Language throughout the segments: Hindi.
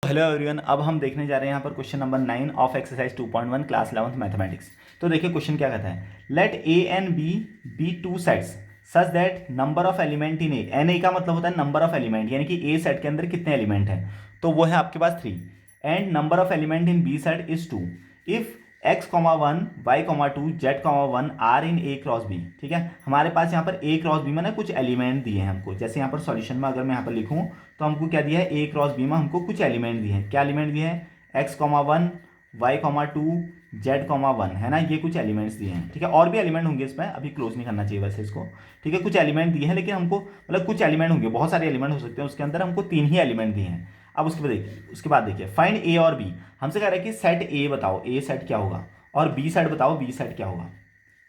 तो हेलो एवरीवन, अब हम देखने जा रहे हैं यहाँ पर question number 9 of exercise 2.1 class 11th mathematics. तो देखिए क्वेश्चन क्या कहता है, let A and B B two sets such that number of element in A, n A का मतलब होता है नंबर ऑफ एलिमेंट, यानी कि ए सेट के अंदर कितने एलिमेंट हैं, तो वो है आपके पास 3। And number of element in B set is 2 if x, 1 y, 2 z, 1 are in A cross B. ठीक है, हमारे पास यहाँ पर ए क्रॉस बी में ना कुछ एलिमेंट दिए हैं हमको। जैसे यहाँ पर सॉल्यूशन में अगर मैं यहाँ पर लिखूँ तो हमको क्या दिया है, ए क्रॉस बी में हमको कुछ एलिमेंट दिए हैं। क्या एलिमेंट दिए हैं, x, 1 y, 2 z, 1 है ना, ये कुछ एलिमेंट्स दिए हैं। ठीक है, और भी एलिमेंट होंगे इसमें, अभी क्लोज नहीं करना चाहिए वैसे इसको। ठीक है, कुछ एलिमेंट दिए हैं, लेकिन हमको मतलब कुछ एलिमेंट होंगे, बहुत सारे एलिमेंट हो सकते हैं उसके अंदर, हमको 3 ही एलिमेंट दिए हैं। अब उसके बाद देखिए फाइंड ए और बी। हमसे कह रहा है कि सेट ए बताओ, ए सेट क्या होगा, और बी सेट बताओ, बी सेट क्या होगा।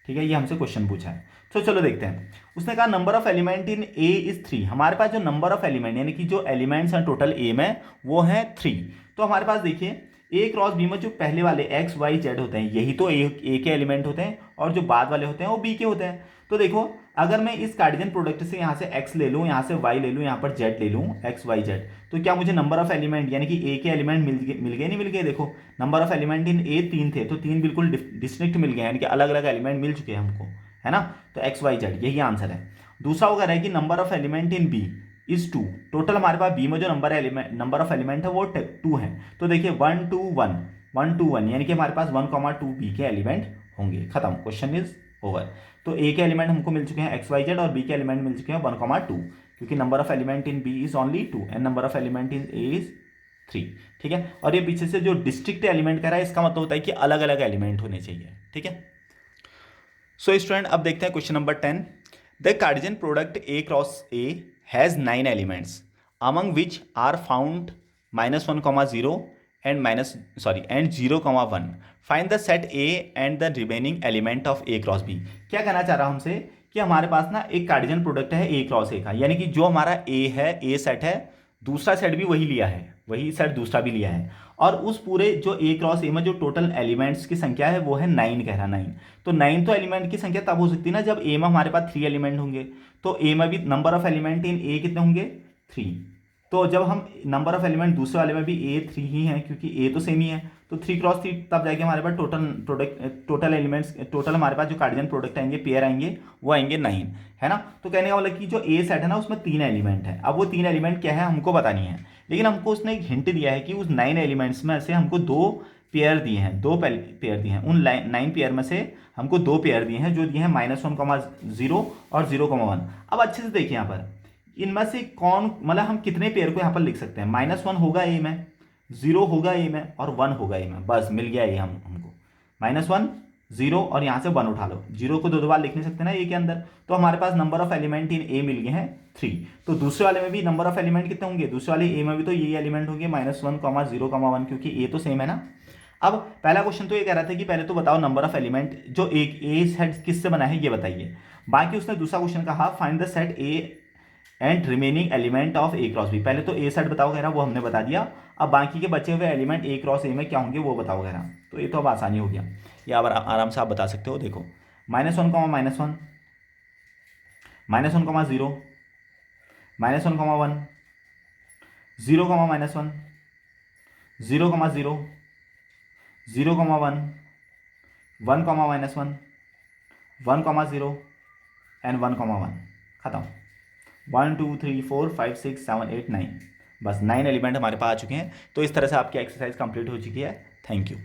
ठीक है, ये हमसे क्वेश्चन पूछा है। तो चलो देखते हैं। उसने कहा number of element in A is 3। हमारे पास जो नंबर ऑफ एलिमेंट यानी कि जो एलिमेंट्स हैं टोटल ए में वो हैं 3। तो हमारे पास देखिए ए क्रॉस बी में जो पहले वाले एक्स वाई जेड होते हैं यही तो ए के एलिमेंट होते हैं, और जो बाद वाले होते हैं वो बी के होते हैं। तो देखो अगर मैं इस कार्टेशियन प्रोडक्ट से यहाँ से x ले लूँ, यहाँ से y ले लूँ, यहाँ पर z ले लूँ, x y z, तो क्या मुझे नंबर ऑफ एलिमेंट यानी कि ए के एलिमेंट मिल गए नहीं मिल गए। देखो नंबर ऑफ एलिमेंट इन ए 3 थे, तो 3 बिल्कुल डिस्टिंक्ट मिल गए, यानी कि अलग अलग एलिमेंट मिल चुके हैं हमको, है ना। तो x y z यही आंसर है। दूसरा वो कह रहा है कि number of element in B is 2। Total हमारे पास बी में जो नंबर ऑफ एलिमेंट है वो 2 है। तो देखिए 1 2 1 1 2 1, यानी कि हमारे पास 1 2 बी के एलिमेंट होंगे। खत्म, क्वेश्चन इज ओवर। तो ए के एलिमेंट हमको मिल चुके हैं एक्स वाई जेड, और बी के एलिमेंट मिल चुके हैं 1 2, क्योंकि number of element in B is only 2 and number of element in A is 3। ठीक है, और ये पीछे से जो डिस्ट्रिक्ट एलिमेंट कह रहा है इसका मतलब होता है कि अलग अलग एलिमेंट होने चाहिए। ठीक है, सो स्टूडेंट अब देखते हैं question number 10। The Cartesian product A cross A has 9 elements among which are found -1, 0 and 0, 1. Find the set A and the remaining element of A cross B। क्या कहना चाह रहा हूं हमसे कि हमारे पास ना एक कार्टेशियन प्रोडक्ट है A क्रॉस A का, यानी कि जो हमारा A है, A सेट है, दूसरा सेट भी वही लिया है, वही सेट दूसरा भी लिया है, और उस पूरे जो A क्रॉस A में जो टोटल एलिमेंट्स की संख्या है वो है 9, कह रहा 9। तो 9 तो एलिमेंट की संख्या तब हो सकती है ना जब A में हमारे पास 3 एलिमेंट होंगे। तो A में भी number of element in A कितने होंगे, 3। तो जब हम नंबर ऑफ एलिमेंट दूसरे वाले में भी ए 3 ही है, क्योंकि ए तो सेम ही है, तो 3 क्रॉस 3 तब जाके हमारे पास टोटल एलिमेंट्स टोटल हमारे पास जो कार्टेशियन प्रोडक्ट आएंगे, पेयर आएंगे, वो आएंगे 9, है ना। तो कहने का मतलब कि जो ए सेट है ना उसमें 3 एलिमेंट है। अब वो 3 एलिमेंट क्या है हमको बतानी है, लेकिन हमको उसने एक हिंट दिया है कि उस 9 एलिमेंट्स में से हमको 2 पेयर दिए हैं, 2 पेयर दिए हैं। उन 9 पेयर में से हमको 2 पेयर दिए हैं, जो दिए हैं -1, 0 और 0, 1। अब अच्छे से देखिए यहाँ पर इनमें से कौन, मतलब हम कितने पेयर को यहाँ पर लिख सकते हैं। -1 होगा ए में, 0 होगा ए में, और 1 होगा ए में, बस मिल गया ए हमको। -1 0 और यहाँ से 1 उठा लो, 0 को 2 बार लिख नहीं सकते ना ए के अंदर। तो हमारे पास नंबर ऑफ एलिमेंट इन ए मिल गए हैं 3। तो दूसरे वाले में भी नंबर ऑफ एलिमेंट कितने होंगे, दूसरे वाले ए में भी तो ये एलिमेंट होंगे -1, 0, 1, क्योंकि ए तो सेम है ना। अब पहला क्वेश्चन तो ये कह रहा था कि पहले तो बताओ नंबर ऑफ एलिमेंट जो एक ए सेट किससे बना है ये बताइए। बाकी उसने दूसरा क्वेश्चन कहा find the set A and remaining element of A cross B. पहले तो ए सेट बताओ कह रहा, वो हमने बता दिया। अब बाकी के बचे हुए एलिमेंट ए क्रॉस ए में क्या होंगे वो बताओ कह रहा। तो ये तो अब आसानी हो गया, ये अब आराम से आप बता सकते हो। देखो -1, -1, -1, 0, -1, 1, 0, -1, 0, -1, 0, 0, 1, 1, -1, 1, 0 एंड 1, 1। खत्म। 1 2 3 4 5 6 7 8 9, बस 9 एलिमेंट हमारे पास आ चुके हैं। तो इस तरह से आपकी एक्सरसाइज कंप्लीट हो चुकी है। Thank you.